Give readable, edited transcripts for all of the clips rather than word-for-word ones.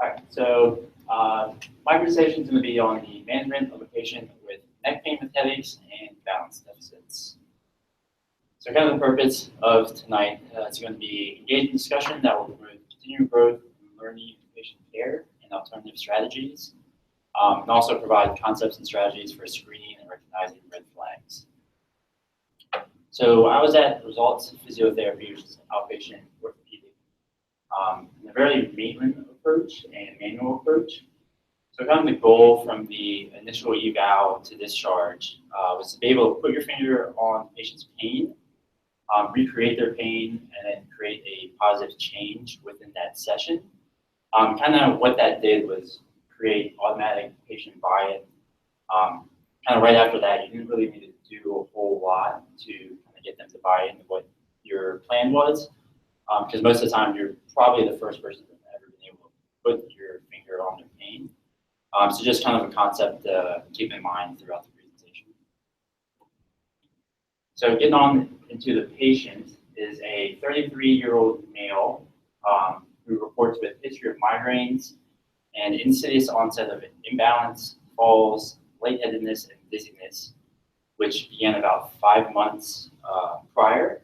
All right, so my presentation is going to be on the management of a patient with neck pain with headaches and balance deficits. So kind of the purpose of tonight is going to be engaging discussion that will promote continued growth in learning and patient care and alternative strategies, and also provide concepts and strategies for screening and recognizing red flags. So I was at Results Physiotherapy, which is an outpatient orthopedic, a very maintenance approach and manual approach. So kind of the goal from the initial eval to discharge was to be able to put your finger on the patient's pain, recreate their pain, and then create a positive change within that session. Kind of what that did was create automatic patient buy-in. Kind of right after that, you didn't really need to do a whole lot to kind of get them to buy into what your plan was, because most of the time you're probably the first person that's ever been able to put your finger on their pain. So just kind of a concept to keep in mind throughout the presentation. So getting on into the patient is a 33-year-old male who reports with history of migraines and insidious onset of imbalance, falls, lightheadedness, and dizziness, which began about 5 months prior.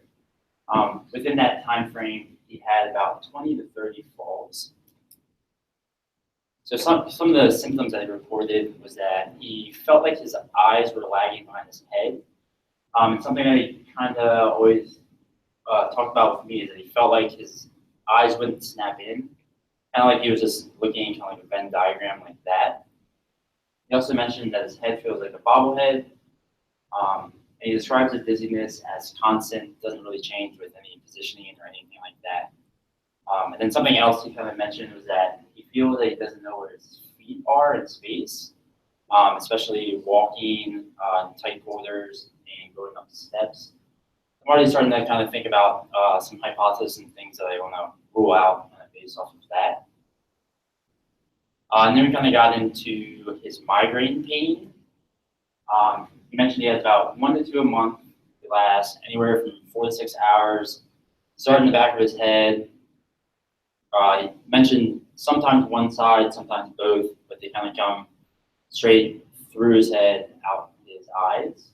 Within that time frame, he had about 20 to 30 falls. So some of the symptoms that he reported was that he felt like his eyes were lagging behind his head. And something that he kind of always talked about with me is that he felt like his eyes wouldn't snap in, kind of like he was just looking kind of like a Venn diagram like that. He also mentioned that his head feels like a bobblehead, and he describes the dizziness as constant, doesn't really change with any positioning or anything like that. And then something else he kind of mentioned was that he feels that he doesn't know where his feet are in space, especially walking in tight quarters and going up the steps. I'm already starting to kind of think about some hypotheses and things that I want to rule out kind of based off of that. And then we kind of got into his migraine pain. He mentioned he has about 1 to 2 a month. They last anywhere from 4 to 6 hours. Start in the back of his head. He mentioned sometimes one side, sometimes both, but they kind of come straight through his head, out his eyes.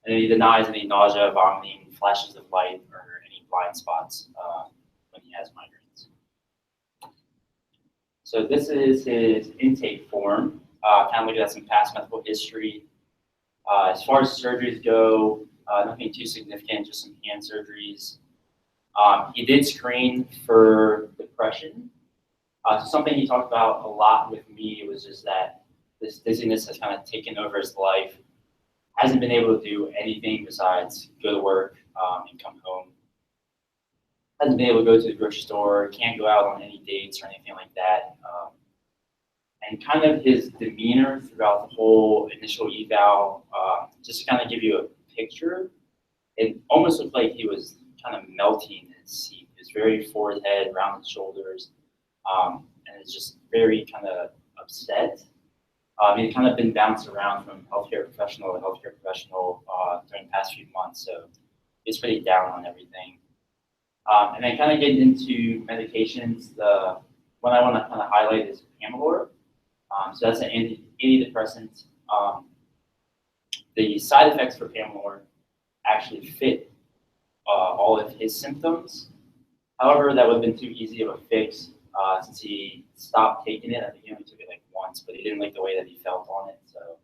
And then he denies any nausea, vomiting, flashes of light, or any blind spots when he has migraines. So this is his intake form. Kind of looking at some past medical history. As far as surgeries go, nothing too significant, just some hand surgeries. He did screen for depression. So something he talked about a lot with me was just that this dizziness has kind of taken over his life. Hasn't been able to do anything besides go to work and come home. Hasn't been able to go to the grocery store, can't go out on any dates or anything like that. And kind of his demeanor throughout the whole initial eval, just to kind of give you a picture, it almost looked like he was kind of melting in his seat. He was very forehead, rounded shoulders, and it's just very kind of upset. He'd kind of been bounced around from healthcare professional to healthcare professional during the past few months, so he's pretty down on everything. And then kind of getting into medications, the one I want to kind of highlight is Pamelor. So that's an antidepressant. The side effects for Pamelor actually fit all of his symptoms. However, that would have been too easy of a fix since he stopped taking it. I think he only took it like once, but he didn't like the way that he felt on it, so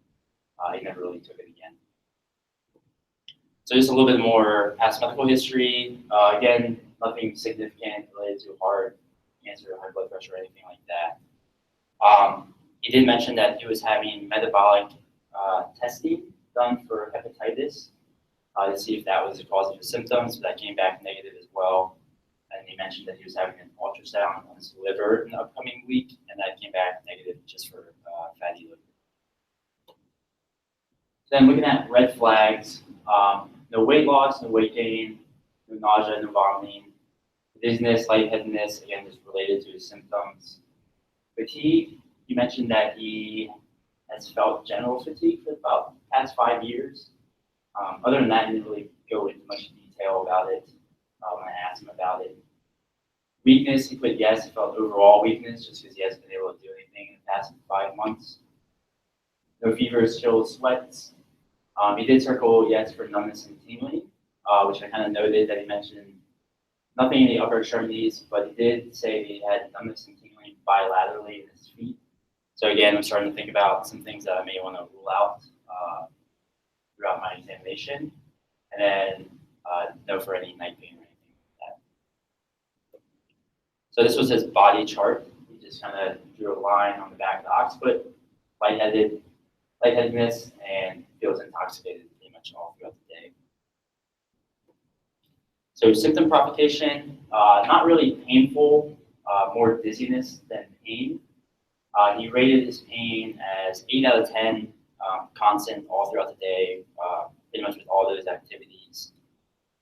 he never really took it again. So just a little bit more past medical history. Again, nothing significant related to heart, cancer, high blood pressure, or anything like that. He did mention that he was having metabolic testing done for hepatitis to see if that was the cause of his symptoms, but that came back negative as well. And he mentioned that he was having an ultrasound on his liver in the upcoming week, and that came back negative just for fatty liver. Then looking at red flags, no weight loss, no weight gain, no nausea, no vomiting, dizziness, lightheadedness, again, is related to his symptoms. Fatigue, he mentioned that he has felt general fatigue for about the past 5 years. Other than that, he didn't really go into much detail about it when I asked him about it. Weakness, he put yes, he felt overall weakness just because he hasn't been able to do anything in the past 5 months. No fevers, chills, sweats. He did circle yes for numbness and tingling, which I kind of noted that he mentioned nothing in the upper extremities, but he did say he had numbness and tingling bilaterally in his feet. So again, I'm starting to think about some things that I may want to rule out throughout my examination, and then no for any night pain or anything like that. So this was his body chart. He just kind of drew a line on the back of the occiput, lightheadedness, and feels intoxicated pretty much all throughout the day. So symptom provocation, not really painful, more dizziness than pain. He rated his pain as 8 out of 10, constant all throughout the day, pretty much with all those activities.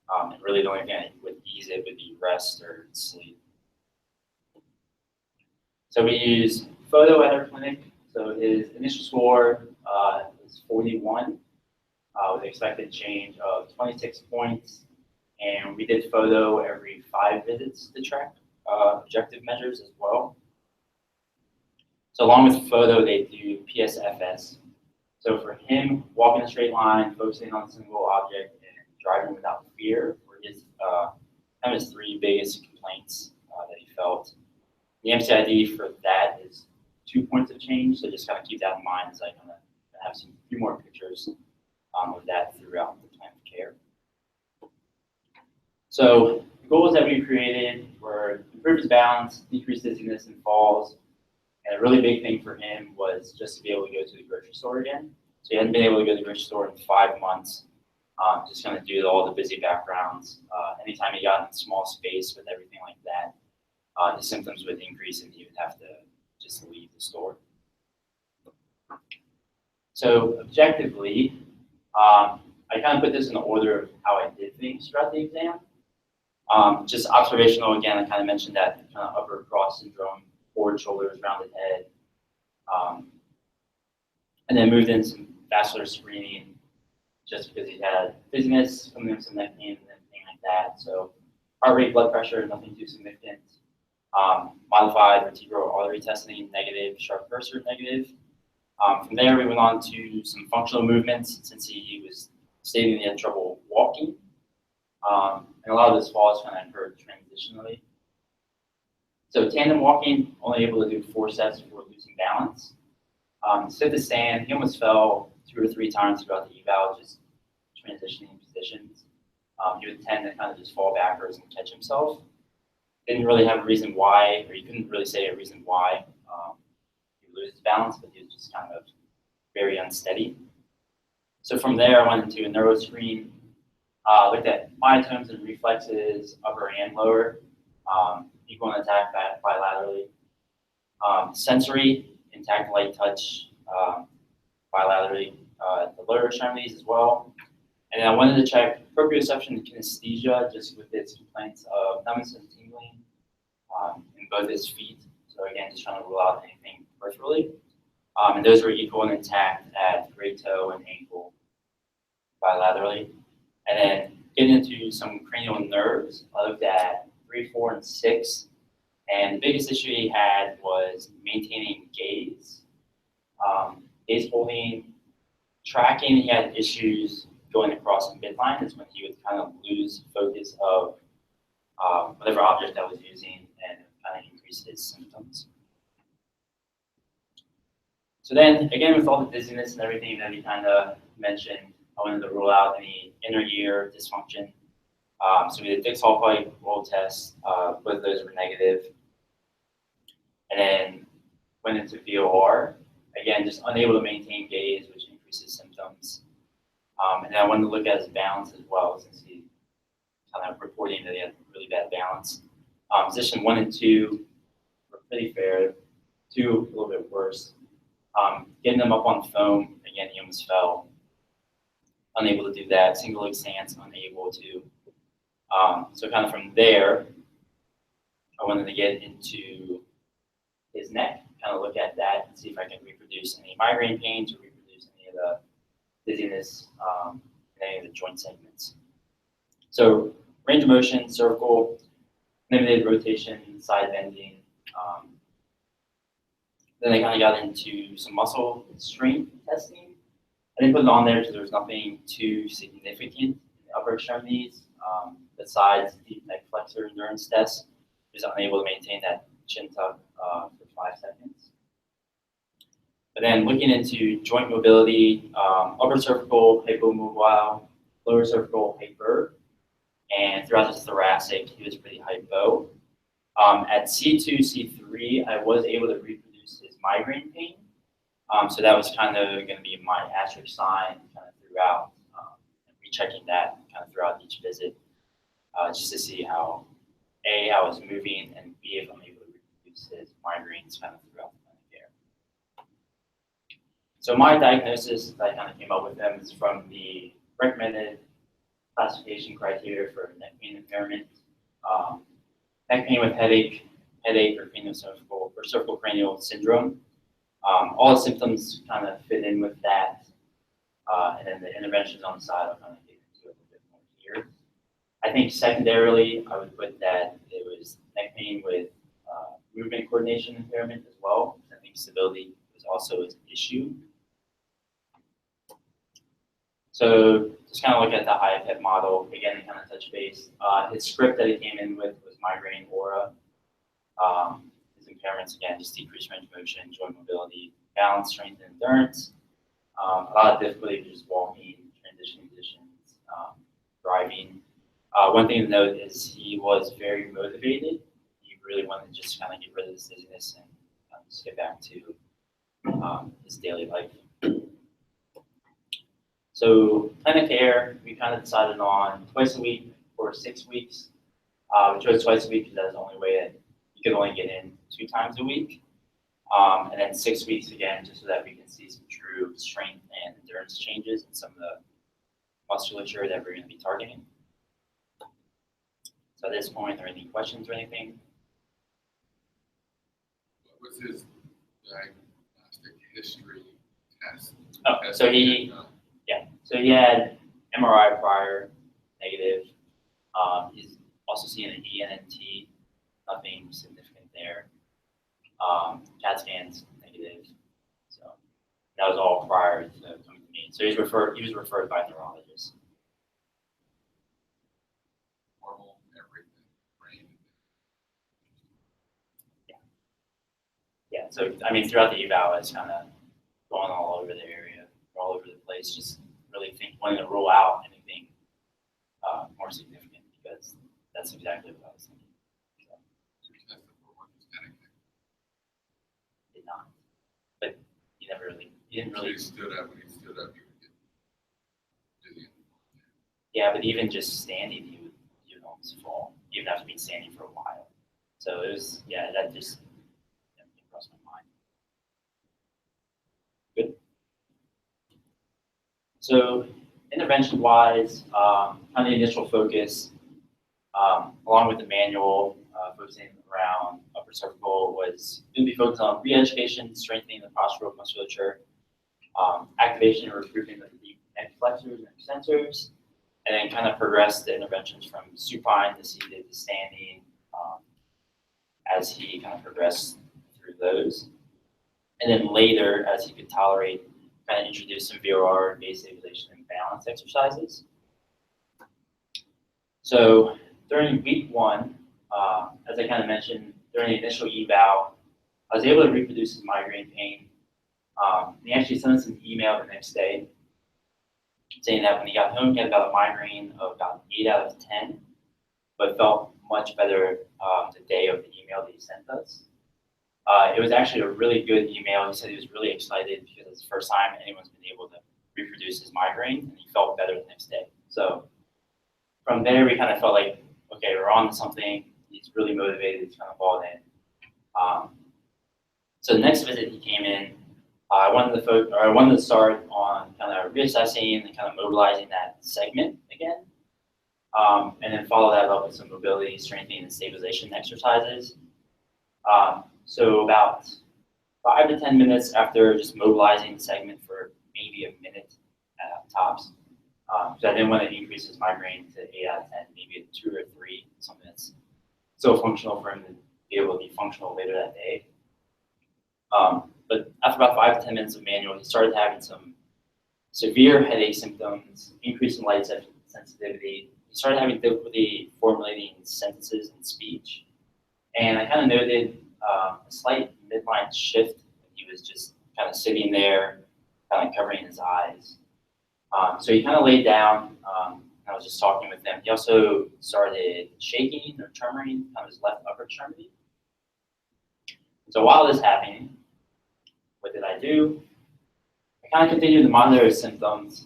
And really the only thing that would ease it would be rest or sleep. So we use photo at our clinic. So his initial score was 41 with an expected change of 26 points. And we did photo every 5 visits to track objective measures as well. So along with photo, they do PSFS. So for him, walking a straight line, focusing on a single object, and driving without fear were his kind of his 3 biggest complaints that he felt. The MCID for that is 2 points of change, so just kind of keep that in mind as I kind of have some few more pictures of that throughout the plan of care. So the goals that we created were improve his balance, decrease dizziness and falls, and a really big thing for him was just to be able to go to the grocery store again. So he hadn't been able to go to the grocery store in 5 months, just kind of due to all the busy backgrounds. Anytime he got in a small space with everything like that, the symptoms would increase and he would have to just leave the store. So objectively, I kind of put this in the order of how I did things throughout the exam. Just observational, again, I kind of mentioned that kind of upper cross syndrome, forward shoulders, rounded head. And then moved in some vascular screening just because he had dizziness, coming in some neck pain and everything like that. So heart rate, blood pressure, nothing too significant. Modified vertebral artery testing, negative, sharp cursor, negative. From there, we went on to some functional movements since he was stating he had trouble walking. And a lot of his falls kind of occurred transitionally. So tandem walking, only able to do 4 sets before losing balance. Sit to stand, he almost fell 2 or 3 times throughout the eval, just transitioning positions. He would tend to kind of just fall backwards and catch himself. Didn't really have a reason why, or you couldn't really say a reason why he would lose his balance, but he was just kind of very unsteady. So from there, I went into a neuro screen, looked at myotomes and reflexes, upper and lower, equal and attack bilaterally. Sensory, intact light touch bilaterally, the lower extremities as well. And then I wanted to check proprioception and kinesthesia just with its complaints of numbness and tingling in both his feet. So again, just trying to rule out anything peripherally. And those were equal and intact at great toe and ankle bilaterally. And then getting into some cranial nerves, I looked at 3, 4, and 6. And the biggest issue he had was maintaining gaze. Gaze holding, tracking, he had issues going across the midline is when he would kind of lose focus of whatever object I was using and kind of increase his symptoms. So then, again, with all the dizziness and everything that we kind of mentioned, I wanted to rule out any inner ear dysfunction. So we did Dix Hallpipe roll tests. Both of those were negative. And then went into VOR. Again, just unable to maintain gaze, which increases symptoms. And then I wanted to look at his balance as well, since he kind of reporting that he had really bad balance. Position 1 and 2 were pretty fair. 2 a little bit worse. Getting them up on foam, again, he almost fell. Unable to do that. Single leg stance, unable to. So kind of from there, I wanted to get into his neck, kind of look at that and see if I can reproduce any migraine pains or reproduce any of the dizziness in any of the joint segments. So range of motion, cervical, limited rotation, side bending. Then I kind of got into some muscle strength testing. I didn't put it on there because there was nothing too significant in the upper extremities besides deep neck flexor endurance test. I was unable to maintain that chin tuck for 5 seconds. But then looking into joint mobility, upper cervical hypomobile, lower cervical hyper, and throughout the thoracic, he was pretty hypo. At C2, C3, I was able to reproduce his migraine pain. So that was kind of going to be my asterisk sign kind of throughout, and rechecking that kind of throughout each visit, just to see how I was moving, and B, if I'm able to reproduce his migraines kind of throughout the clinic care. So my diagnosis that I kind of came up with them is from the recommended classification criteria for neck pain impairment. Neck pain with headache or craniocervical or cervical cranial syndrome. All the symptoms kind of fit in with that, and then the interventions on the side I'll kind of get into a little bit more here. I think secondarily, I would put that it was neck pain with movement coordination impairment as well. I think stability was also an issue. So just kind of look at the IFF model, again, kind of touch base. His script that he came in with was migraine aura. His impairments, again, just decreased range of motion, joint mobility, balance, strength, and endurance. A lot of difficulty with just walking, transition conditions, driving. One thing to note is he was very motivated. He really wanted to just kind of get rid of this dizziness and just get back to his daily life. So plan of care, we kind of decided on twice a week for 6 weeks. We chose twice a week because that's the only way that you could only get in 2 times a week. And then 6 weeks again, just so that we can see some true strength and endurance changes in some of the musculature that we're going to be targeting. So at this point, are there any questions or anything? What was his diagnostic history test? Oh, so he had MRI prior, negative. He's also seen an ENT, nothing significant there. CAT scans, negative. So that was all prior to coming to me. So he was referred by a neurologist. Normal, everything, brain. Yeah. So I mean, throughout the eval, it's kind of going all over the area, all over the place. Just really wanting to rule out anything more significant, because that's exactly what I was thinking. So, did not, but he didn't really. When he stood up, you would get dizzy. Yeah, but even just standing, he would almost fall, even after being standing for a while. So it was, that just crossed my mind. Good. So intervention-wise, kind of the initial focus, along with the manual, focusing around upper cervical, was going to be focused on re-education, strengthening the postural musculature, activation and recruitment of the deep neck flexors and extensors, and then kind of progress the interventions from supine to seated to standing as he kind of progressed through those. And then later, as he could tolerate, kind of introduce some VOR, base stabilization, and balance exercises. So during week 1, as I kind of mentioned, during the initial eval, I was able to reproduce his migraine pain. He actually sent us an email the next day saying that when he got home, he had about a migraine of about 8 out of 10, but felt much better the day of the email that he sent us. It was actually a really good email. He said he was really excited because it's the first time anyone's been able to reproduce his migraine, and he felt better the next day. So from there, we kind of felt like, okay, we're on to something. He's really motivated. He's kind of bought in. So the next visit he came in, I wanted to start on kind of reassessing and kind of mobilizing that segment again, and then follow that up with some mobility, strengthening, and stabilization exercises. So about 5 to 10 minutes after just mobilizing the segment for maybe a minute tops, because I didn't want to increase his migraine to 8 out of 10, maybe a 2 or 3, something that's still functional for him to be able to be functional later that day. But after about 5 to 10 minutes of manual, he started having some severe headache symptoms, increase in light sensitivity. He started having difficulty formulating sentences and speech. And I kind of noted a slight midline shift. He was just kind of sitting there, kind of covering his eyes. So he kind of laid down. I was just talking with him. He also started shaking or tremoring on his left upper extremity. So while this happening, what did I do? I kind of continued to monitor his symptoms.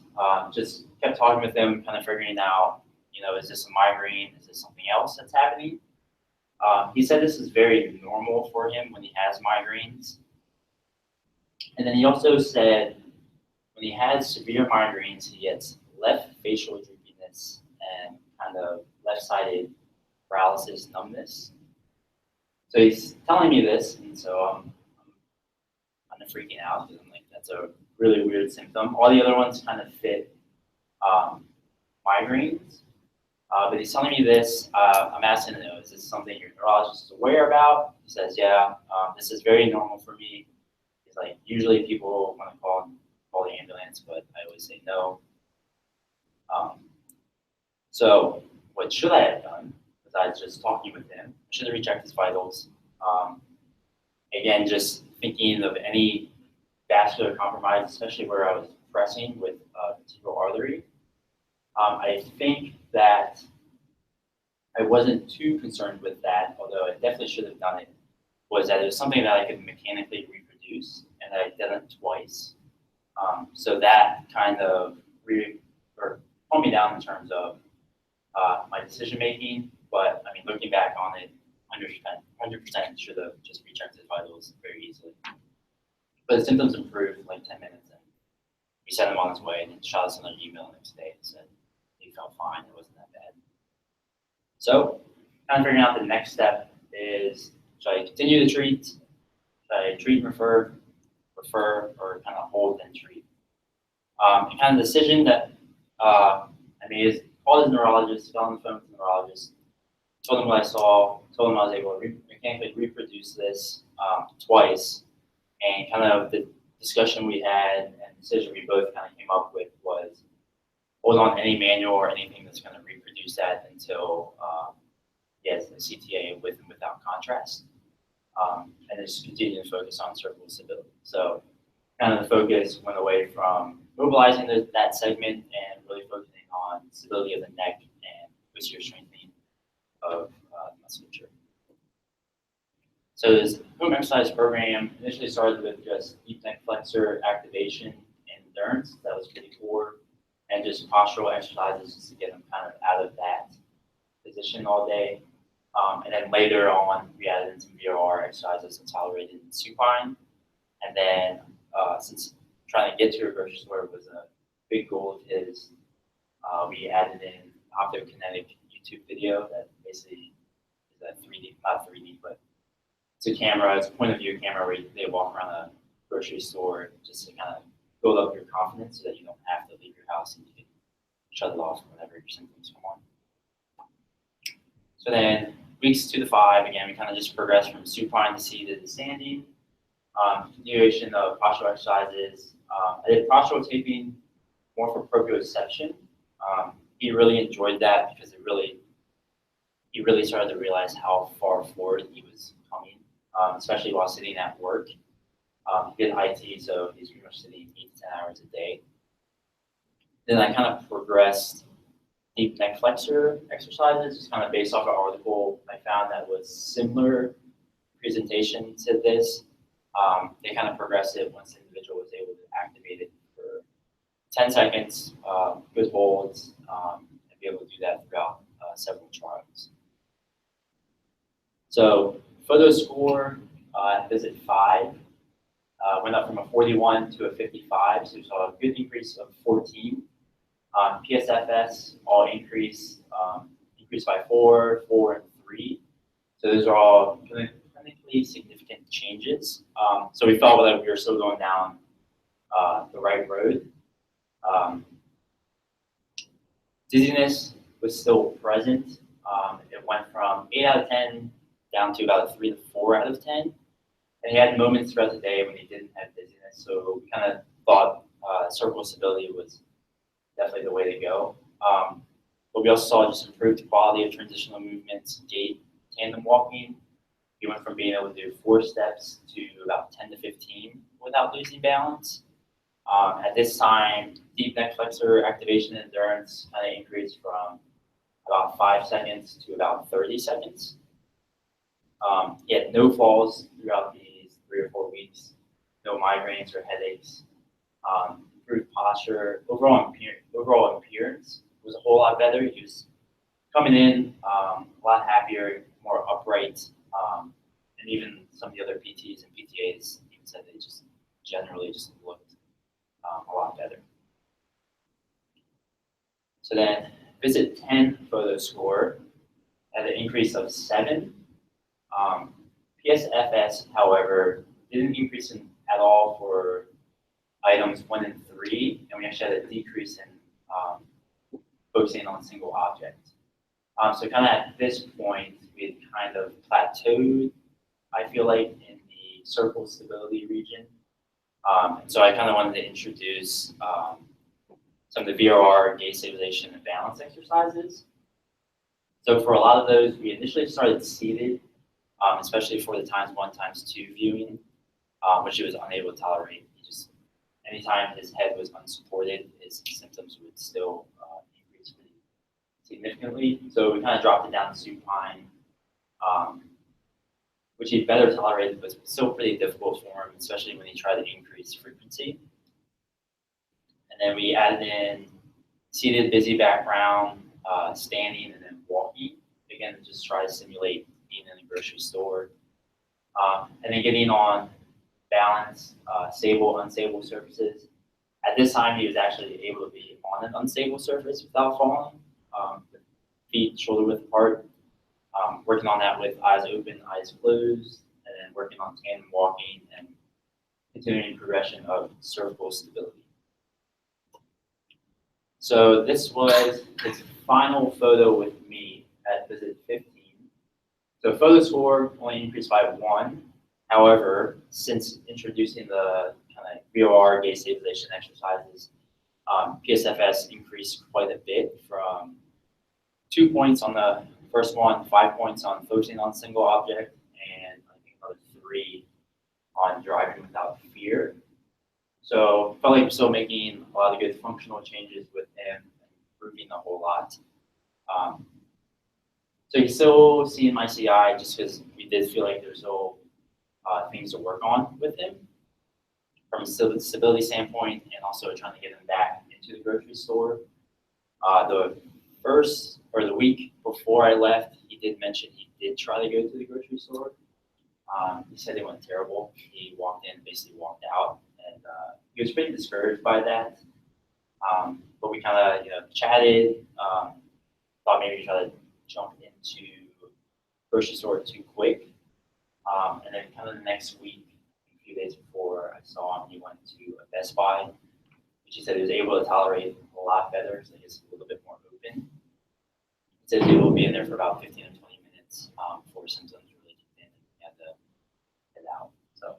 Just kept talking with him, kind of figuring out, is this a migraine? Is this something else that's happening? He said this is very normal for him when he has migraines. And then he also said when he has severe migraines, he gets left facial droopiness and kind of left-sided paralysis, numbness. So he's telling me this, and so I'm kind of freaking out because I'm like, that's a really weird symptom. All the other ones kind of fit migraines. But he's telling me this. I'm asking him, is this something your neurologist is aware about? He says, yeah, this is very normal for me. He's like, usually people want to call the ambulance, but I always say no. So what should I have done besides just talking with him? I should have rechecked his vitals. Again, just thinking of any vascular compromise, especially where I was pressing with vertebral artery. I think that I wasn't too concerned with that, although I definitely should have done it, was that it was something that I could mechanically reproduce and that I did it twice. So that kind of calmed me down in terms of my decision making, but I mean, looking back on it, 100% should have just rechecked his vitals very easily. But the symptoms improved in like 10 minutes, and we sent him on his way, and then shot us another email the next day and said he felt fine, it wasn't that bad. So, kind of figuring out the next step is, should I continue to treat? Should I treat and refer, or kind of hold and treat? And kind of the decision that I made is called his neurologist, got on the phone with the neurologist, told him what I saw, told him I was able to mechanically reproduce this twice, and kind of the discussion we had and decision we both kind of came up with was hold on any manual or anything that's going to reproduce that until he has the CTA with and without contrast, and just continue to focus on cervical stability. So kind of the focus went away from mobilizing that segment and really focusing on stability of the neck and posterior strengthening of musculature. So this home exercise program initially started with just deep neck flexor activation and endurance. That was pretty core, and just postural exercises just to get them kind of out of that position all day. And then later on, we added in some VRR exercises and tolerated in supine. And then since trying to get to a grocery store was a big goal of his, we added in optokinetic YouTube video that basically is a 3D, not 3D, but it's a camera, it's a point of view camera where they walk around a grocery store just to kind of build up your confidence so that you don't have to leave your house and you can shut it off whenever your symptoms come on. So then weeks 2 to 5, again, we kind of just progressed from supine to seated to standing. Continuation of postural exercises. I did postural taping more for proprioception. He really enjoyed that because he really started to realize how far forward he was coming, especially while sitting at work. He did IT, so he's pretty much sitting 8 to 10 hours a day. Then I kind of progressed deep neck flexor exercises, just kind of based off an article I found that was similar presentation to this. They kind of progressed it once the individual was able to activate it for 10 seconds, good holds, and be able to do that throughout several trials. So photo score at visit 5 went up from a 41 to a 55, so we saw a good increase of 14. PSFS all increased by 4, 4, and 3. So those are all clinically significant changes. So we felt that we were still going down the right road. Dizziness was still present. It went from 8 out of 10 down to about a 3 to 4 out of 10. And he had moments throughout the day when he didn't have dizziness, so we kind of thought cervical stability was definitely the way to go. But we also saw just improved quality of transitional movements, gait, tandem walking. He went from being able to do 4 steps to about 10 to 15 without losing balance. At this time, deep neck flexor activation endurance kind of increased from about 5 seconds to about 30 seconds. He had no falls throughout these 3 or 4 weeks, no migraines or headaches, improved posture, overall appearance was a whole lot better. He was coming in a lot happier, more upright, and even some of the other PTs and PTAs even said they just generally just looked a lot better. So then visit 10 photo score had an increase of 7. PSFS, however, didn't increase at all for items 1 and 3, and we actually had a decrease in focusing on a single object. So kind of at this point, we had kind of plateaued, I feel like, in the cervical stability region. And so I kind of wanted to introduce some of the VRR, gait stabilization, and balance exercises. So for a lot of those, we initially started seated, especially for the ×1, ×2 viewing, which he was unable to tolerate. He just, anytime his head was unsupported, his symptoms would still increase pretty significantly. So we kind of dropped it down to supine, which he better tolerated, but still pretty difficult for him, especially when he tried to increase frequency. And then we added in seated busy background, standing, and then walking. Again, to just try to simulate being in a grocery store. And then getting on balance, stable, unstable surfaces. At this time, he was actually able to be on an unstable surface without falling, with feet shoulder width apart. Working on that with eyes open, eyes closed, and then working on tandem walking and continuing progression of cervical stability. So this was his final photo with me at visit 15. So photo score only increased by 1. However, since introducing the kind of VOR gait stabilization exercises, PSFS increased quite a bit from 2 points on the first one, 5 points on focusing on single object, and I think another 3 on driving without fear. So felt like we're still making a lot of good functional changes with him and improving a whole lot. So you still see in my CI just because we did feel like there's still things to work on with him from a stability standpoint, and also trying to get him back into the grocery store. The first or the week before I left, he did mention he did try to go to the grocery store. He said it went terrible. He walked in, basically walked out, and he was pretty discouraged by that. But we kind of chatted. Thought maybe we try to jump into grocery store too quick. And then kind of the next week, a few days before I saw him, he went to a Best Buy, which he said he was able to tolerate a lot better, so he's a little bit more open. He said he was able to be in there for about 15 to 20 minutes before symptoms really kicked in and he had to head out. So,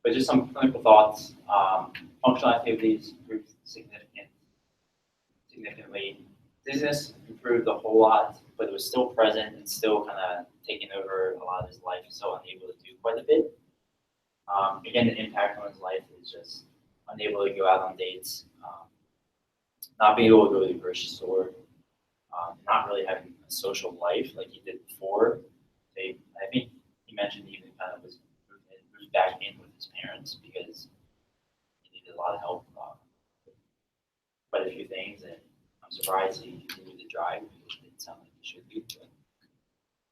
but just some clinical thoughts. Functional activities improved significantly. Dizziness improved a whole lot, but it was still present and still kind of taking over a lot of his life, so unable to do quite a bit. Again, the impact on his life is just unable to go out on dates, not being able to go to the grocery store, not really having a social life like he did before. I think he mentioned he even kind of was moved back in with his parents because he needed a lot of help with quite a few things, and I'm surprised he continued to drive because it didn't sound like he should be, but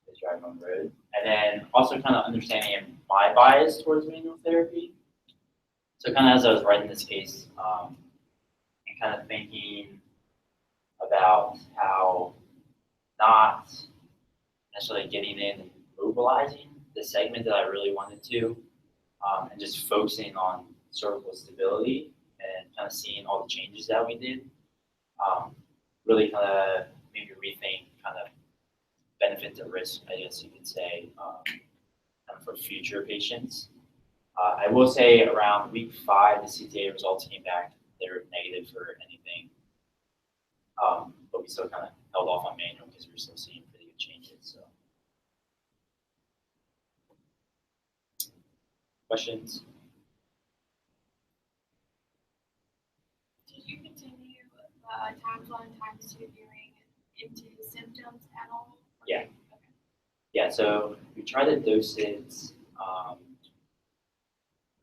he's driving on the road. And then also kind of understanding my bias towards manual therapy. So kind of as I was writing this case, and kind of thinking about how not necessarily getting in and mobilizing the segment that I really wanted to, and just focusing on cervical stability and kind of seeing all the changes that we did, really kind of made me rethink kind of benefit to risk, I guess you could say, kind of for future patients. I will say around week 5, the CTA results came back. They were negative for anything. But we still kind of held off on manual because we were still seeing pretty good changes. So, questions? Did you continue times 1 and times 2 viewing into symptoms at all? Yeah. Okay. Yeah, so we try to dose it,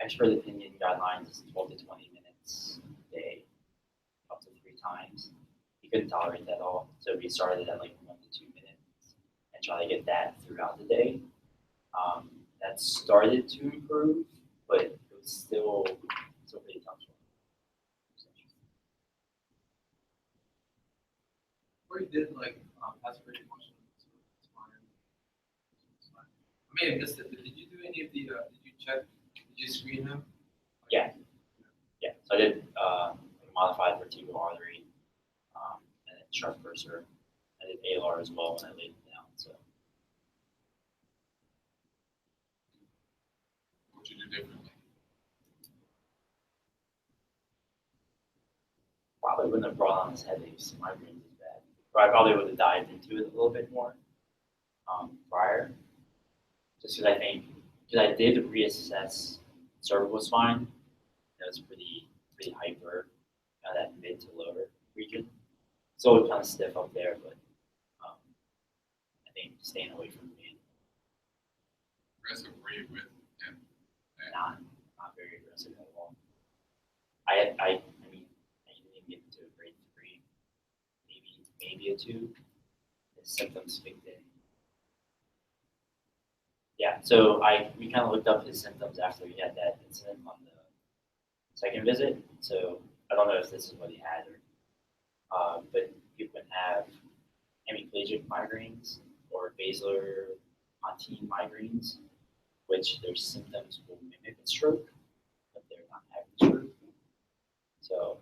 expert opinion guidelines is 12 to 20 minutes a day, up to 3 times. He couldn't tolerate that at all, so we started at like 1 to 2 minutes and try to get that throughout the day. That started to improve, but it was still pretty tough. Or you did like aspirated motion. I may have missed it, but did you do any of the? Did you check? Did you screen him? Yeah. Yeah, so I did modified vertebral artery and then sharp cursor. I did ALR as well when I laid it down. So What you do differently? probably wouldn't have brought on his headaches. Migraines is bad. But I probably would have dived into it a little bit more prior. Just because I did reassess cervical spine. It was pretty hyper, kind of that mid to lower region. So kind of stiff up there, but I think staying away from the main. Aggressive were you with him? Not very aggressive at all. I mean, I didn't even get into a grade 3, maybe a 2. The symptoms kicked in. Yeah, so we kind of looked up his symptoms after we had that incident on the second visit. So I don't know if this is what he had, but you can have hemiplegic migraines or basilar pontine migraines, which their symptoms will mimic a stroke, but they're not having a stroke. So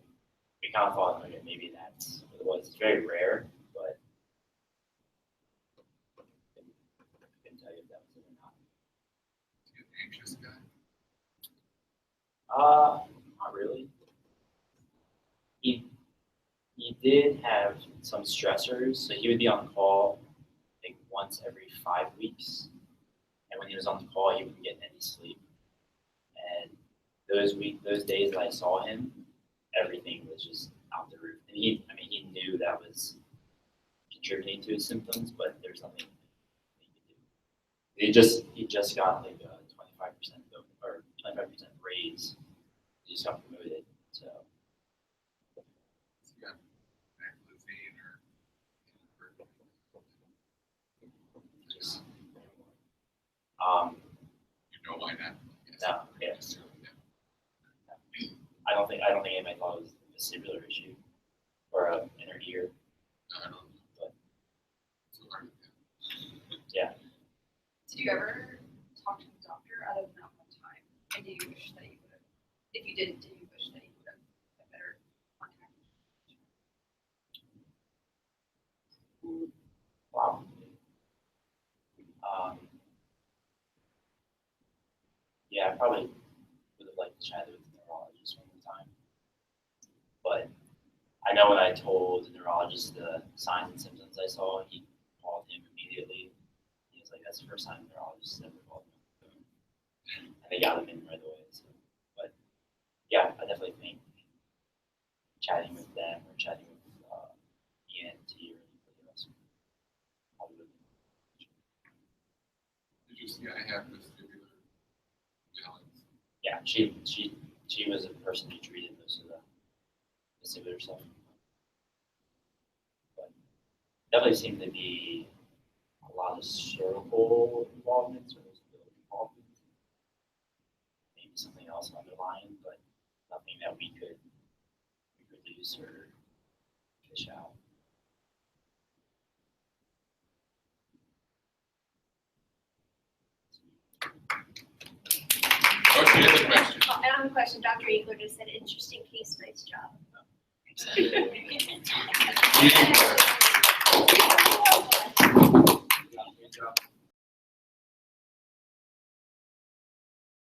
we kind of thought, okay, maybe that's what it was. It's very rare, but I couldn't tell you if that was it or not. Is he an anxious guy? Not really. He did have some stressors, so he would be on call like once every 5 weeks, and when he was on the call, he wouldn't get any sleep. And those days that I saw him, everything was just out the roof. And he knew that was contributing to his symptoms, but there's nothing he could do. He just got like a 25% or 25% raise. He just got promoted, so. Has he got Naclazine or? Just, You know why not? Yes. no, yeah. Yeah. I don't think anybody thought it was a vestibular issue or an inner ear. No, I don't. But So hard. yeah, Did you ever talk to the doctor other than that one time? And do you wish that you would have? If you didn't, do you wish that you would have a better contact? probably. Yeah, I probably would have liked to chat with the neurologist one more time. But I know when I told the neurologist the signs and symptoms I saw, he called him immediately. He was like, "That's the first time the neurologist ever called me." And they got him in right away. So, but yeah, I definitely think chatting with them or chatting with ENT or anybody else probably would be. Did you see I have vestibular balance? Yeah, she was the person who treated most of the vestibular stuff. But definitely seemed to be a lot of cervical involvement, cervical involvement. Maybe something else underlying, but nothing that we could reproduce or fish out. What's the other question? I have a question. Dr. Eagler just said, interesting case, nice job. Great job.